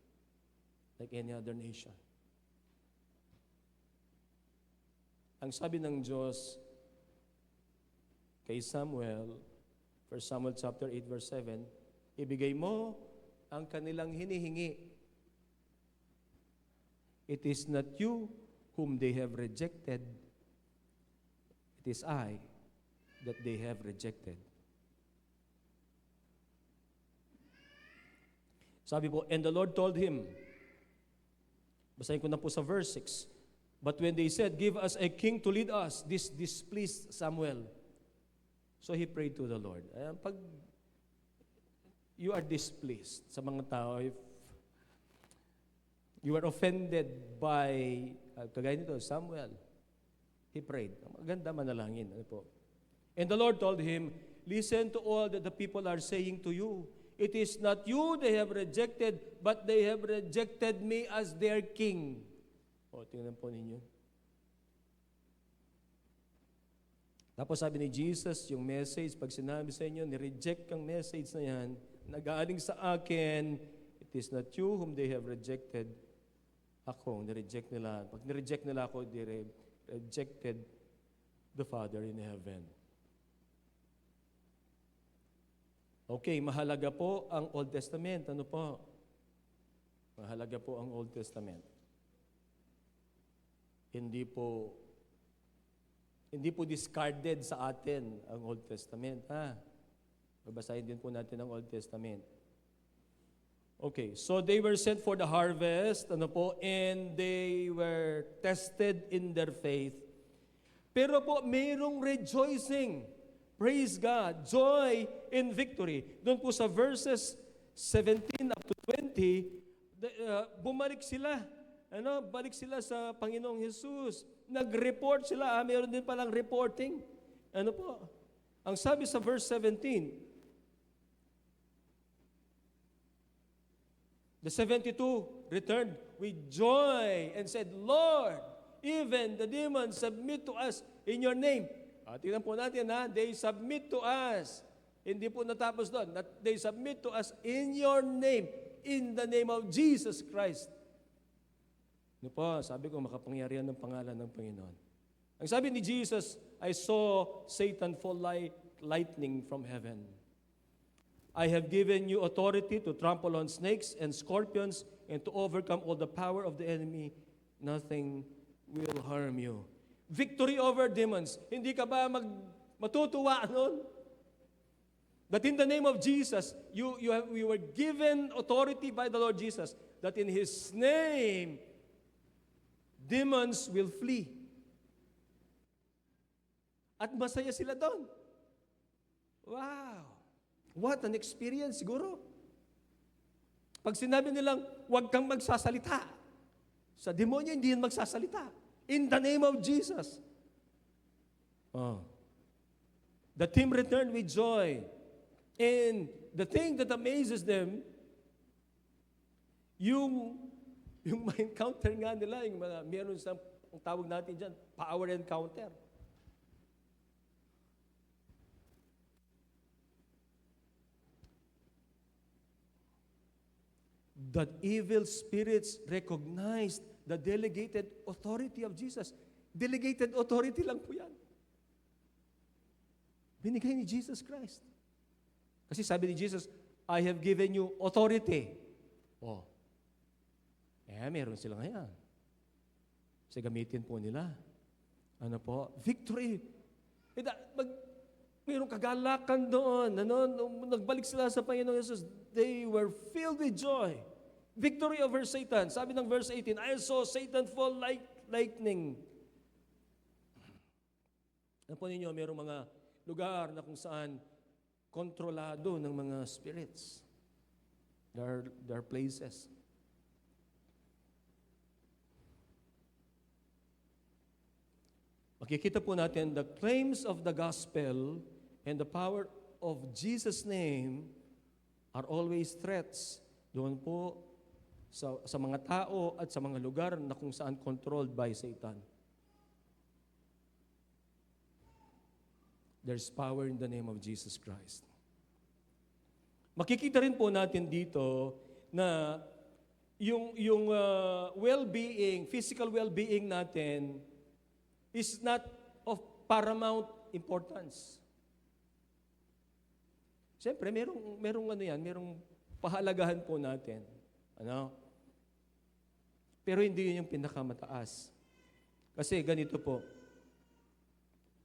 like any other nation. Ang sabi ng Diyos kay Samuel, 1 Samuel chapter 8 verse 7, ibigay mo ang kanilang hinihingi. It is not you whom they have rejected. It is I that they have rejected. Sabi po, and the Lord told him, basahin ko na po sa verse 6, but when they said, give us a king to lead us, this displeased Samuel. So he prayed to the Lord. Pag you are displeased sa mga tao, if you are offended by, kagaya nito, Samuel, he prayed. Maganda manalangin. And the Lord told him, listen to all that the people are saying to you. It is not you they have rejected, but they have rejected me as their king. Tingnan po ninyo. Tapos sabi ni Jesus, yung message, pag sinabi sa inyo, ni-reject ang message na yan, nag-aaling sa akin, it is not you whom they have rejected. Ako, ni-reject nila. Pag ni-reject nila ako, they rejected the Father in heaven. Okay, mahalaga po ang Old Testament. Ano po? Mahalaga po ang Old Testament. Hindi po discarded sa atin ang Old Testament. Babasahin din po natin ang Old Testament. Okay, so they were sent for the harvest, and they were tested in their faith. Pero po, mayroong rejoicing. Praise God. Joy in victory. Doon po sa verses 17 up to 20, bumalik sila. Balik sila sa Panginoong Jesus. Nag-report sila. Mayroon din palang reporting. Ang sabi sa verse 17, the 72 returned with joy and said, Lord, even the demons submit to us in your name. Tingnan po natin, they submit to us. Hindi po natapos doon. They submit to us in your name, in the name of Jesus Christ. Sabi ko, makapangyarihan ng pangalan ng Panginoon. Ang sabi ni Jesus, I saw Satan fall like lightning from heaven. I have given you authority to trample on snakes and scorpions and to overcome all the power of the enemy. Nothing will harm you. Victory over demons. Hindi ka ba matutuwa nun? That in the name of Jesus, you were given authority by the Lord Jesus, that in His name, demons will flee. At masaya sila doon. Wow! What an experience siguro. Pag sinabi nilang, huwag kang magsasalita. Sa demonyo, hindi yan magsasalita. In the name of Jesus. The team returned with joy. And the thing that amazes them Yung ma-encounter nga nila, yung mga, meron sa, ang tawag natin dyan, power encounter. That evil spirits recognized the delegated authority of Jesus. Delegated authority lang po yan. Binigay ni Jesus Christ. Kasi sabi ni Jesus, I have given you authority. Oh. Meron sila ngayon. Kasi gamitin po nila. Ano po? Victory. Mayroong kagalakan doon. Nung nagbalik sila sa Panginoong Jesus, they were filled with joy. Victory over Satan. Sabi ng verse 18, I saw Satan fall like lightning. Ano po ninyo, mayroong mga lugar na kung saan kontrolado ng mga spirits. There are places. Makikita po natin the claims of the gospel and the power of Jesus' name are always threats. Doon po sa mga tao at sa mga lugar na kung saan controlled by Satan. There's power in the name of Jesus Christ. Makikita rin po natin dito na yung well-being, physical well-being natin is not of paramount importance. Siyempre, merong pahalagahan po natin. Ano? Pero hindi yun yung pinakamataas. Kasi ganito po,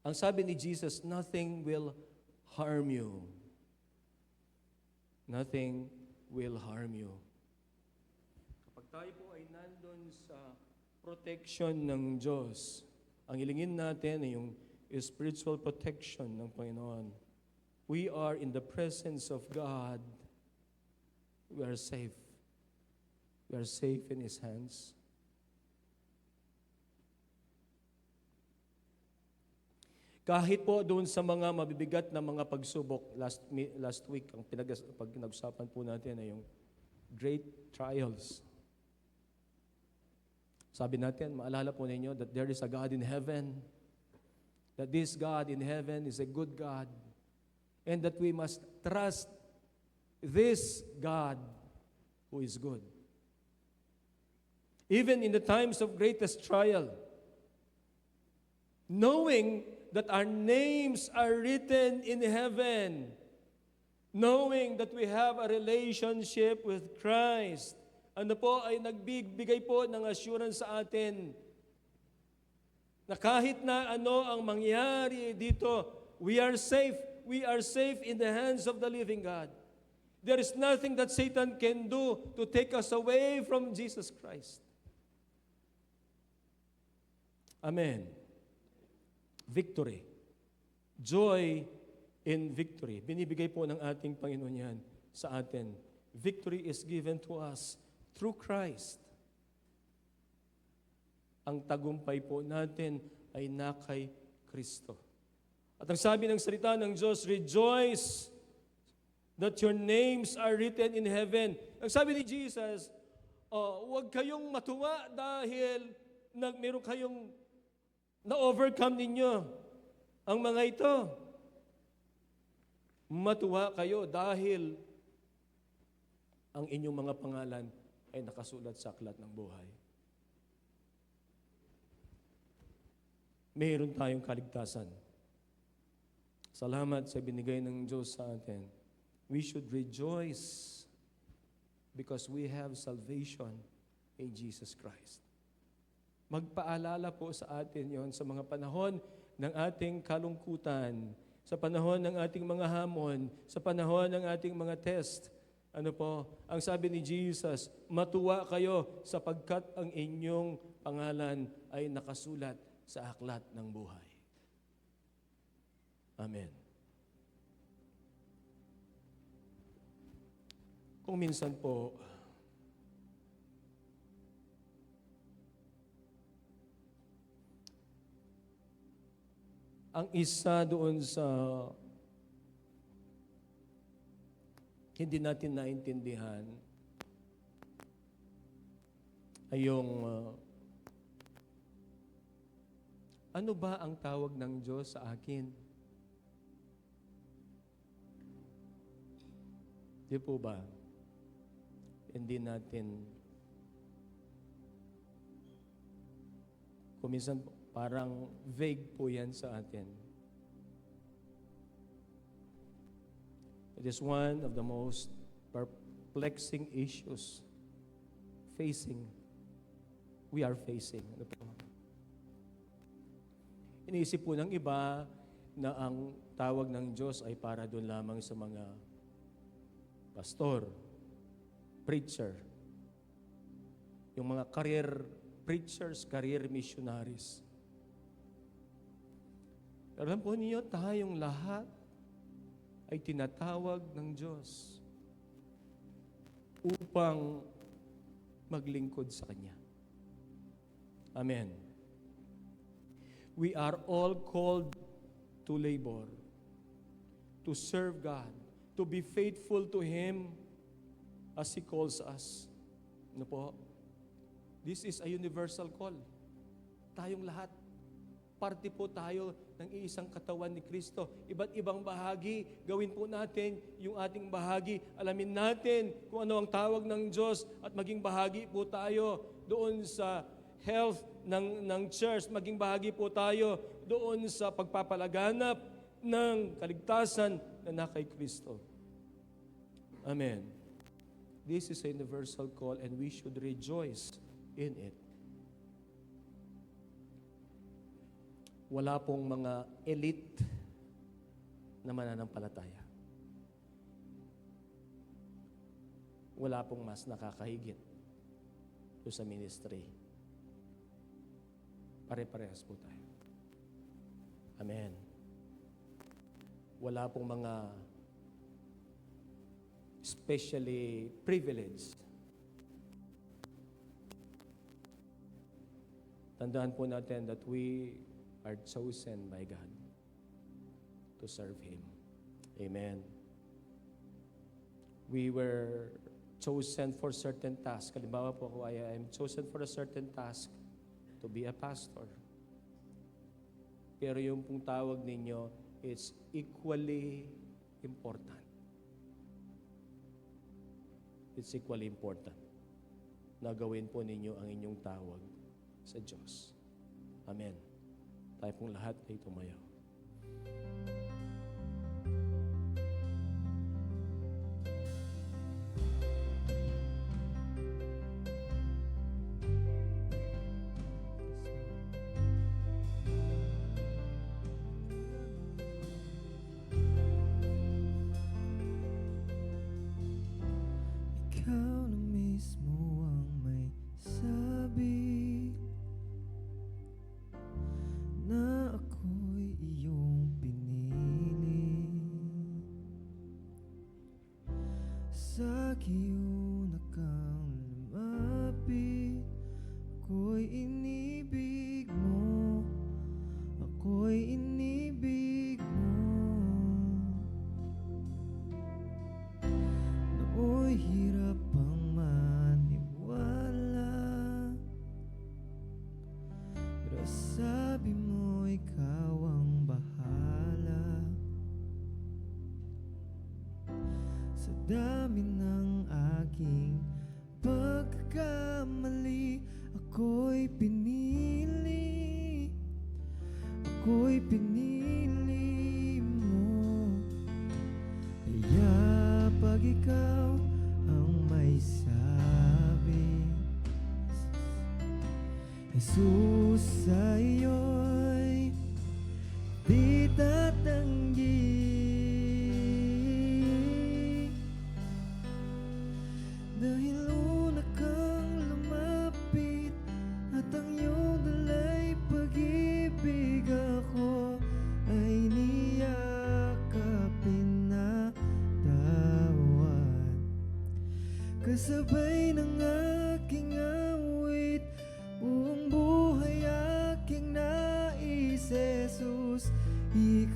ang sabi ni Jesus, nothing will harm you. Nothing will harm you. Kapag tayo po ay nandun sa protection ng Diyos, ang hilingin natin ay yung spiritual protection ng Panginoon. We are in the presence of God. We are safe. We are safe in His hands. Kahit po doon sa mga mabibigat na mga pagsubok, last week, ang pinag-usapan po natin ay yung great trials. Sabi natin, maalala po ninyo that there is a God in heaven, that this God in heaven is a good God, and that we must trust this God who is good. Even in the times of greatest trial, knowing that our names are written in heaven, knowing that we have a relationship with Christ, ano po ay nagbibigay po ng assurance sa atin na kahit na ano ang mangyari dito, we are safe. We are safe in the hands of the living God. There is nothing that Satan can do to take us away from Jesus Christ. Amen. Victory. Joy in victory. Binibigay po ng ating Panginoon yan sa atin. Victory is given to us through Christ. Ang tagumpay po natin ay na kay Kristo. At ang sabi ng salita ng Diyos, rejoice that your names are written in heaven. Ang sabi ni Jesus, huwag kayong matuwa dahil meron kayong na-overcome ninyo ang mga ito. Matuwa kayo dahil ang inyong mga pangalan ay nakasulat sa aklat ng buhay. Mayroon tayong kaligtasan. Salamat sa binigay ng Diyos sa atin. We should rejoice because we have salvation in Jesus Christ. Magpaalala po sa atin yon sa mga panahon ng ating kalungkutan, sa panahon ng ating mga hamon, sa panahon ng ating mga test. Ano po? Ang sabi ni Jesus, matuwa kayo sapagkat ang inyong pangalan ay nakasulat sa aklat ng buhay. Amen. Kung minsan po, ang isa doon sa hindi natin naintindihan ay yung ano ba ang tawag ng Diyos sa akin? Di po ba? Hindi natin kuminsan parang vague po yan sa atin. It is one of the most perplexing issues we are facing. Ano po? Iniisip po ng iba na ang tawag ng Diyos ay para doon lamang sa mga pastor, preacher, yung mga career preachers, career missionaries. Alam po niyo, tayong lahat ay tinatawag ng Diyos upang maglingkod sa Kanya. Amen. We are all called to labor, to serve God, to be faithful to Him as He calls us. Ano po? This is a universal call. Tayong lahat. Parte po tayo ng iisang katawan ni Kristo. Iba't ibang bahagi, gawin po natin yung ating bahagi. Alamin natin kung ano ang tawag ng Diyos at maging bahagi po tayo doon sa health ng church. Maging bahagi po tayo doon sa pagpapalaganap ng kaligtasan na kay Kristo. Amen. This is a universal call and we should rejoice in it. Wala pong mga elite na mananampalataya. Wala pong mas nakakahigit doon sa ministry. Pare-parehas po tayo. Amen. Wala pong mga especially privileged. Tandaan po natin that we are chosen by God to serve Him. Amen. We were chosen for certain tasks. Halimbawa po ako, I am chosen for a certain task to be a pastor. Pero yung pong tawag ninyo, it's equally important. It's equally important na gawin po ninyo ang inyong tawag sa Diyos. Amen. Tayo pong lahat ay tumayo. Ikaw na mismo ang may sabi na ako'y iyong pinili. Sa giuna kang lumapit, ako'y inibig mo, ako'y inibig mo. Nooy hirap ang maniwala, pero sabi mo ikaw ang bahala. Sa dami ng aking pagkakamali, ako'y pinili, ako'y pinili mo. Kaya pag ikaw ang may sabi, Jesus, sa iyo'y di tatanggi. Dahil una kang lumapit at ang iyong dalay pag-ibig, ako ay niyakapin na tawad. Kasabay ng aking awit, buong buhay aking nais, Jesus, ikaw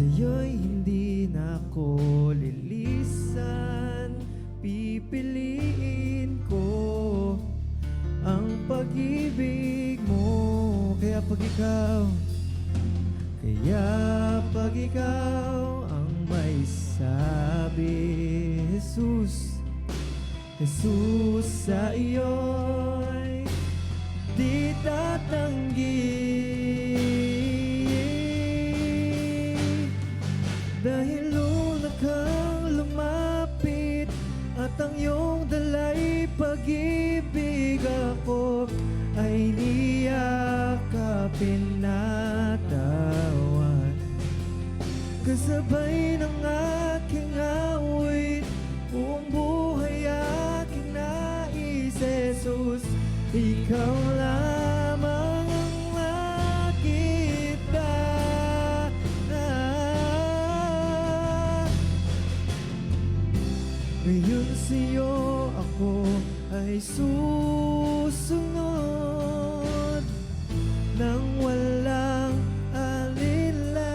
Sa'yo'y hindi na ako lilisan. Pipiliin ko ang pag-ibig mo. Kaya pag ikaw ang may sabi, Jesus, Jesus, sa iyo'y di tatanggi. Dahil una kang lumapit at ang iyong dalay pag-ibig, ako ay niyakapin at tawan. Kasabay ng aking awit, buong buhay aking nais, Jesus, ikaw lamang ang makita. Ngayon sa'yo ako ay susunod nang walang alinlangan.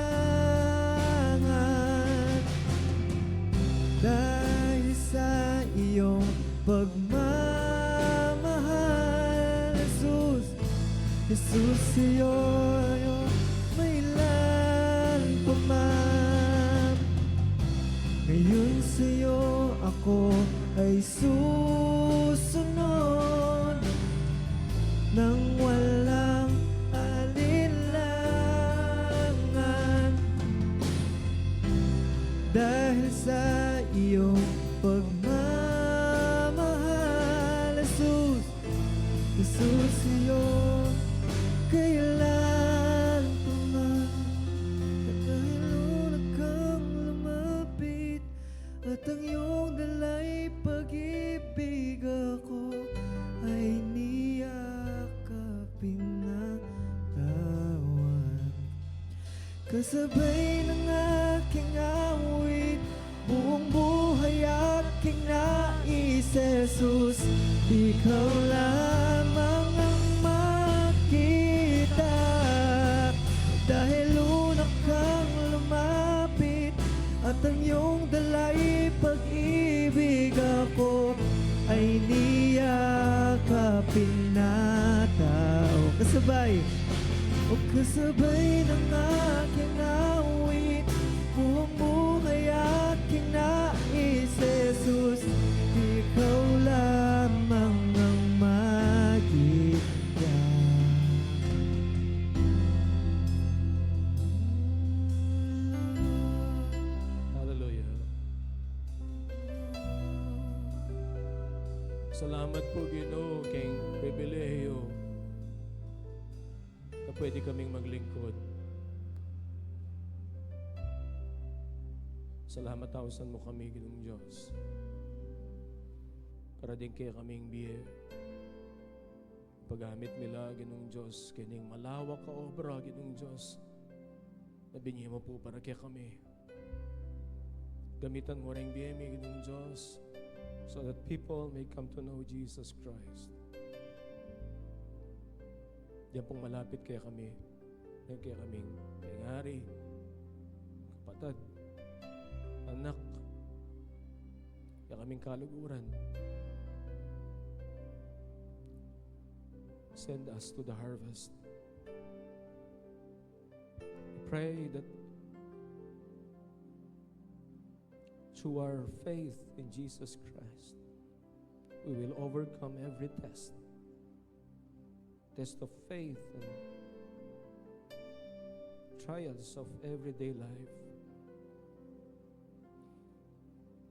Dahil sa iyong pagmamahal, Jesus, Jesus, sa'yo may ilan pa man. Ngayon sa'yo ako ay susunod nang walang alinlangan. Dahil sa iyong pagmamahal, Jesus, Jesus, sa'yo kailan pa man. At dahil una kang lumapit at ang iyong dalay pag-ibig, ako ay niyakapin na tawan. Kasabay ng aking awit, buong buhay aking nais, Jesus, ikaw lamang ang makita. Dahil una kang lumapit at ang iyong dalay pag-ibig, ako ay niyakapin na tao. Kasabay ng aking awit, buong buhay aking nais, Jesus, ikaw lamang ang makita. Hallelujah. Salamat po, Ginoo, kay pribilehiyo na pwede kaming maglingkod. Salamat tausan mo kami, Ginoong Diyos. Para din kaya kaming biye. Paggamit nila, Ginoong Diyos, kining malawak ka obra, Ginoong Diyos, na binigyan mo po para kaya kami. Gamitan mo rin biye mi, Ginoong Diyos, so that people may come to know Jesus Christ. Diyan pong malapit kaya kami. Diyan kaya kaming pangari, kapatid, anak, kaya kaming kaluguran. Send us to the harvest. We pray that through our faith in Jesus Christ, we will overcome every test of faith and trials of everyday life.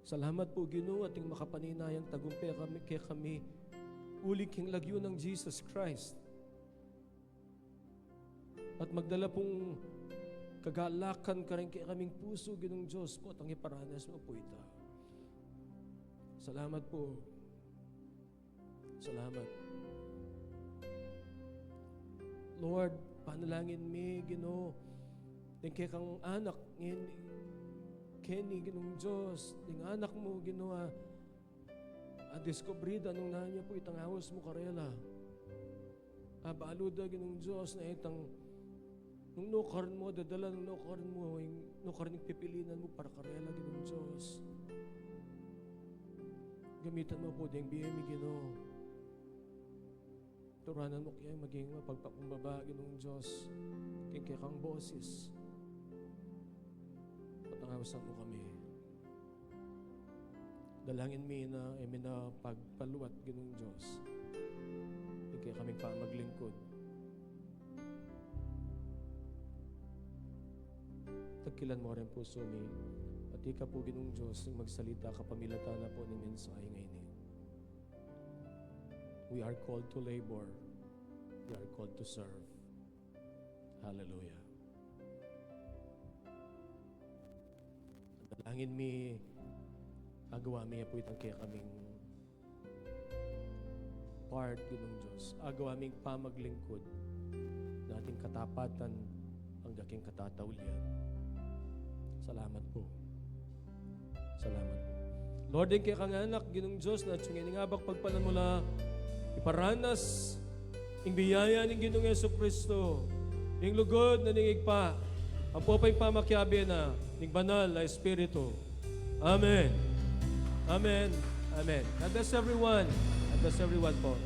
Salamat po, Ginoo, ating makapaninayang tagumpay kaya kami uling king lagyo ng Jesus Christ. At magdala pong kagalakan ka rin kaya kaming puso, Ginoong Diyos po, at ang iparanas mo po ito. Salamat po. Salamat. Lord, panalangin mi, Ginoo, din kaya kang anak, Kenny, Ginoong Diyos, din anak mo, Ginoo, discovered anong nanya po itang awas mo karela. Baaluda, Ginoong Diyos, na itang Nung nukaran mo, dadala ng nukaran mo, yung nukaran yung pipilinan mo para karela, Ginoong Diyos. Gamitan mo po ding BME, Ginoo. Turanan mo kaya maging mapagpakumbaba, Ginoong Diyos. Kaya kang boses. Patangawasan mo kami. Dalangin mi na pagpaluwat, Ginoong Diyos. Kaya kami pa maglingkod. Tagkilan mo rin puso mi. Pati ka po, Ginoong Diyos, nang magsalita ka, pamilata na po ng mensahe ngayon. We are called to labor. We are called to serve. Hallelujah. Dalangin mi, agawa mi po itang kaya kaming part, Ginoong Diyos. Agawa ming pamaglingkod na ating katapatan ang daking katataulian. Salamat po. Salamat po. Lord, din kaya kang anak, Ginoong Diyos, na tsungin nga bak pagpalan mula iparanas ang biyaya ng Ginoong Jesucristo, ang lugod na ningig pa, ang popay pamakyabi na ng banal na Espiritu. Amen. Amen. Amen. God bless everyone. God bless everyone po.